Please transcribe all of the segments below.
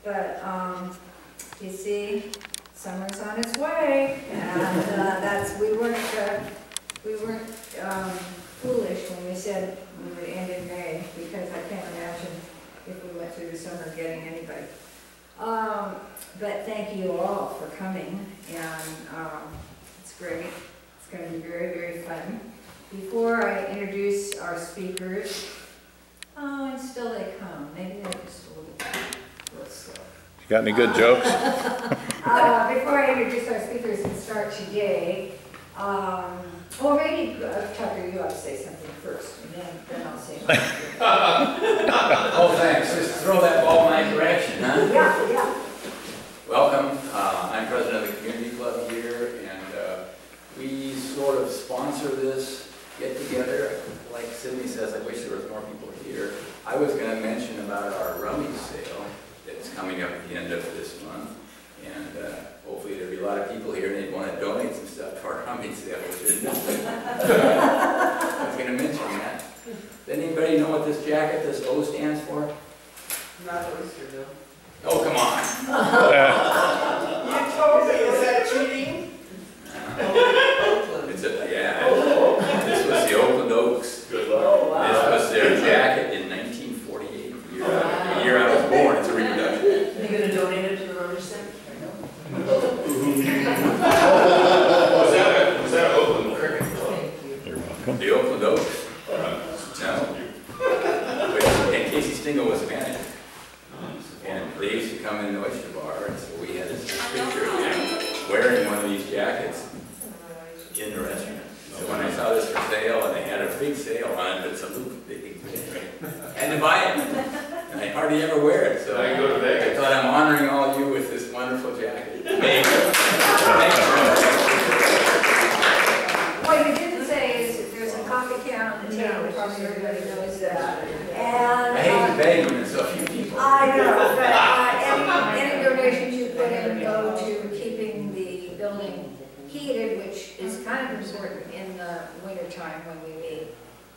But you see, summer's on its way, and we weren't foolish when we said we would end in May, because I can't imagine if we went through the summer getting anybody. But thank you all for coming, and it's great. It's going to be very, very fun. Before I introduce our speakers, and still they come. Maybe they're just a little slow. You got any good jokes? Before I introduce our speakers and start today, or maybe Tucker, you ought to say something first, and then I'll say something. Oh, thanks. Just throw that ball my direction, huh? Yeah, yeah. Welcome. I'm president of the community club here, and we sort of sponsor this get-together. Like Sydney says, I wish there was more people here. I was going to mention about our rummage sale that's coming up at the end of this month, and hopefully there'll be a lot of people here and they'd want to donate some stuff to our rummage sale. I was going to mention that. Does anybody know what this jacket, this O stands for? Not Oysterville. Oh, come on. You told me, is that cheating? It's this was the Oakland Oaks. Good luck. Oh, wow. This was their jacket in 1948, the year I was born. It's a reproduction. Are you going to donate it to the rubbish center? Was that an Oakland Cricket Club? Thank you. You're welcome. The Oakland Oaks. No. And Casey Stingle was a manager. And they used to come in the oyster bar, and so we had this picture of him wearing one of these jackets in the restaurant. So when I saw this for sale, and they had a big sale on it, it's a big and to buy it. And I hardly ever wear it, so I go to Vegas. I thought I'm honoring all of you with this wonderful jacket. Thank you. What you didn't say is that there's a coffee can on the table, probably everybody knows that. And I hate to beg you, so few people. I know, but any donations you put in go to keeping the building heated, which is kind of important in the winter time when we meet.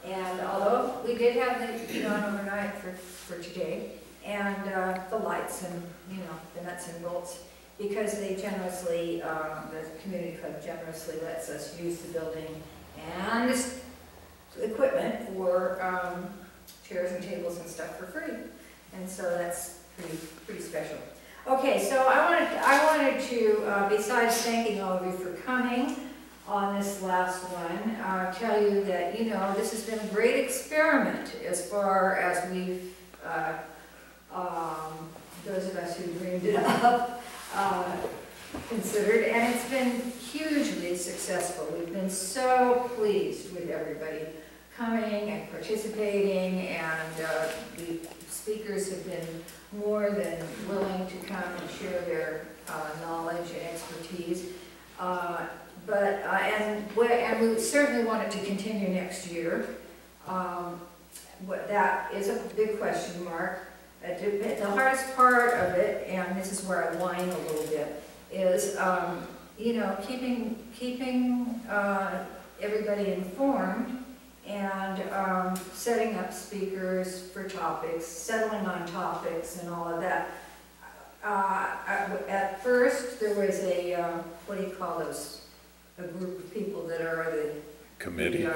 And although we did have the heat on overnight for today, and the lights and, you know, the nuts and bolts, because they generously, the community club generously lets us use the building and this equipment for chairs and tables and stuff for free. And so that's pretty special. Okay, so I wanted to, besides thanking all of you for coming on this last one, tell you that, you know, this has been a great experiment as far as we've, those of us who dreamed it up, considered, and it's been hugely successful. We've been so pleased with everybody coming and participating, and the speakers have been more than willing to come and share their knowledge and expertise. And we certainly want it to continue next year. That is a big question mark. The hardest part of it, and this is where I whine a little bit, is you know, keeping everybody informed, and setting up speakers for topics, settling on topics, and all of that. At first, there was a what do you call those? A group of people that are the Committee.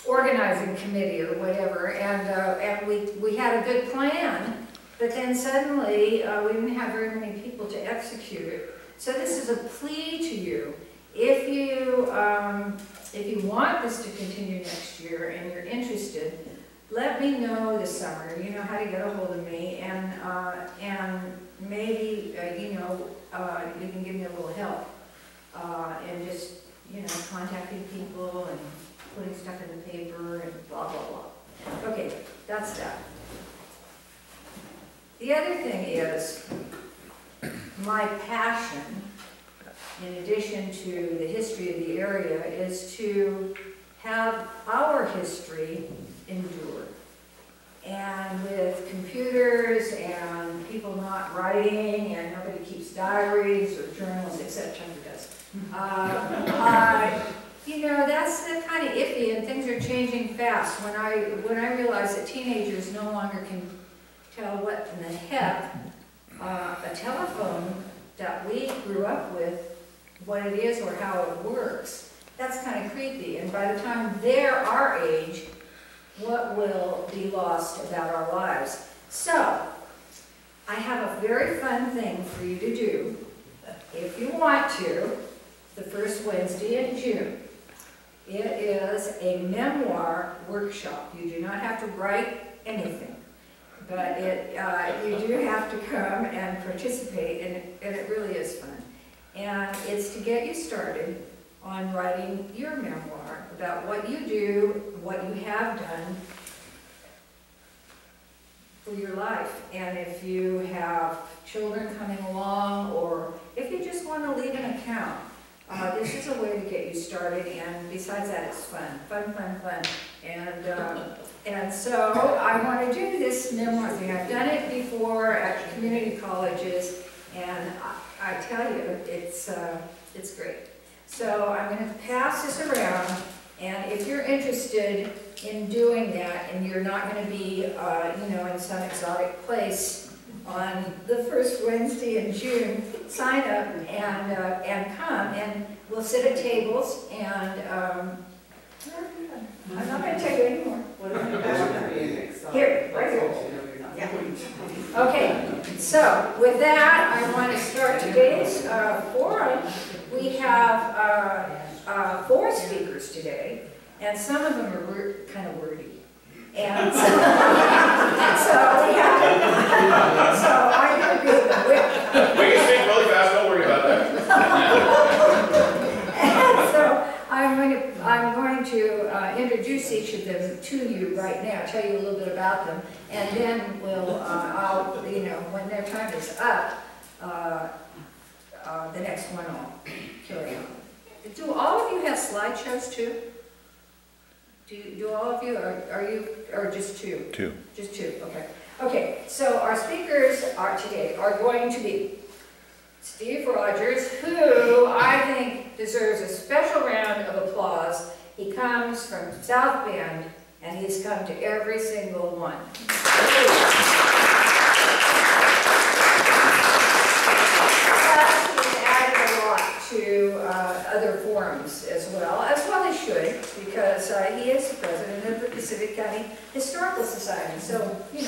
Organizing committee or whatever, and we had a good plan, but then suddenly we didn't have very many people to execute it. So this is a plea to you. If you want this to continue next year and you're interested, let me know this summer. You know how to get a hold of me, and maybe you know, you can give me a little help, and just, you know, contacting people and putting stuff in the paper and blah blah blah. Okay, that's that. The other thing is my passion, in addition to the history of the area, is to have our history endure. And with computers and people not writing and nobody keeps diaries or journals, except Tucker does. You know, that's kind of iffy, and things are changing fast. When I realized that teenagers no longer can tell what in the heck a telephone that we grew up with, what it is or how it works, that's kind of creepy. And by the time they're our age, what will be lost about our lives? So, I have a very fun thing for you to do, if you want to, the first Wednesday in June. It is a memoir workshop. You do not have to write anything, but you do have to come and participate, and it really is fun. And it's to get you started on writing your memoir about what you do, what you have done for your life. And if you have children coming along, or if you just want to leave an account, this is a way to get you started. And besides that, it's fun. And so I want to do this memoir thing. I've done it before at community colleges, and I tell you, it's great. So I'm going to pass this around, and if you're interested in doing that, and you're not going to be, in some exotic place on the first Wednesday in June, sign up and come, and we'll sit at tables, and I'm not going to tell you anymore. Here, right here. Yeah. Okay, so with that, I want to start today's forum. We have 4 speakers today, and some of them are kind of wordy. And so, I'm going to be the whip. We can speak really fast, don't worry about that. And so I'm going to introduce each of them to you right now, tell you a little bit about them, and then when their time is up, the next one I'll carry on. Do all of you have slideshows too? Do all of you, or just 2? 2. Just 2, okay. Okay, so our speakers today are going to be Steve Rogers, who I think deserves a special round of applause. He comes from South Bend, and he's come to every single one. He's added a lot to other forums as well he should, because he is the president of the Pacific County Historical Society, so, he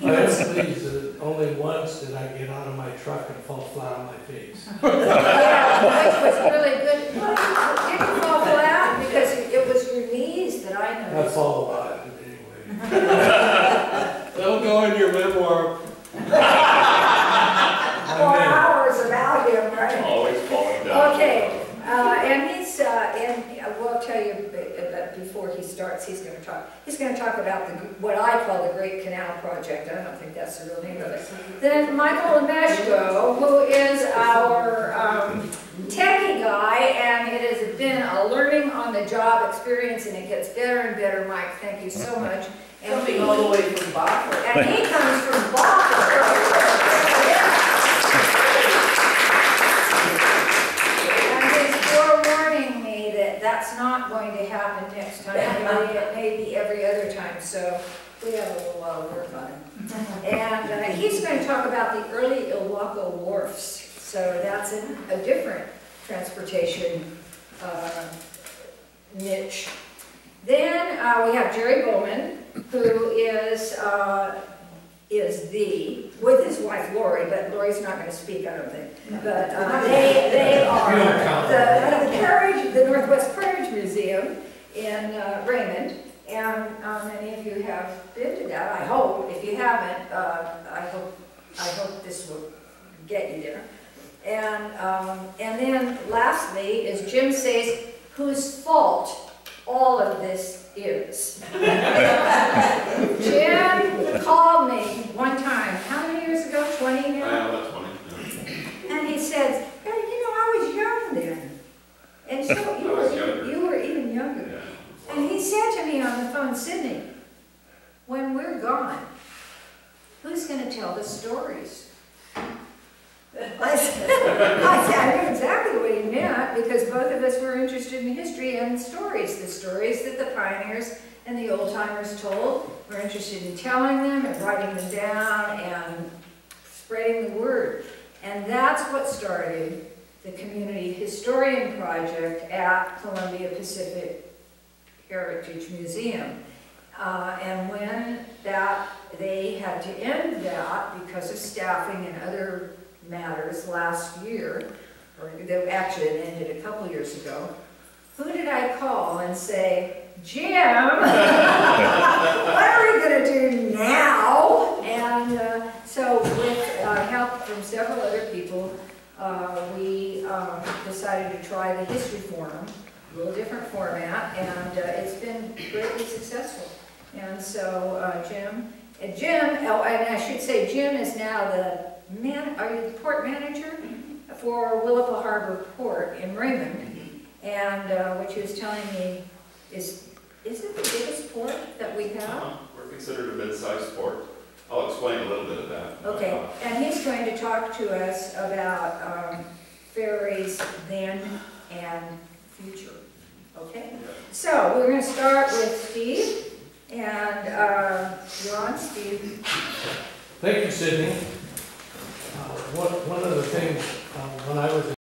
I knows. am pleased that only once did I get out of my truck and fall flat on my face. Yeah, which was really good. Didn't fall flat because it was your knees that I noticed. That's all about it, anyway. That'll go in your memoir. 4 hours about him, right? Always falling down. Okay, and we'll tell you before he starts, he's going to talk about what I call the Great Canal Project. I don't think that's the real name of it. Then Michael Lemeshko, who is our techie guy, and it has been a learning on the job experience, and it gets better and better. Mike, thank you so much. Coming all the way from Boston. And he comes from Boston. That's not going to happen next time. It may be every other time, so we have a little while to work on it. And he's going to talk about the early Ilwaco wharfs. So that's a different transportation niche. Then we have Jerry Bowman, who is with his wife Lori, but Lori's not going to speak, I don't think. But they are the Northwest Carriage Museum in Raymond, and many of you have been to that. I hope. If you haven't, I hope this will get you there. And then lastly is Jim Sayce, whose fault all of this is. Jim called me one time, how many years ago? 20 now? About 20. And he said, I was young then. And so you were even younger. Yeah. And he said to me on the phone, Sydney, when we're gone, who's going to tell the stories? I said, I knew exactly what he meant, because both of us were interested in history and stories. The stories that the pioneers and the old-timers told. We're interested in telling them and writing them down and spreading the word. And that's what started the Community Historian Project at Columbia Pacific Heritage Museum. And when they had to end that because of staffing and other matters last year, or actually it ended a couple years ago, who did I call and say, Jim, what are we going to do now? And so with help from several other people, we decided to try the History Forum, a little different format, and it's been greatly successful. And so Jim, oh, and I should say Jim is now are you the port manager for Willapa Harbor Port in Raymond, and what he was telling me is it the biggest port that we have? We're considered a mid-sized port. I'll explain a little bit of that. Okay, and he's going to talk to us about ferries then and future. Okay? So we're going to start with Steve, and you're on, Steve. Thank you, Sydney. One of the things when I was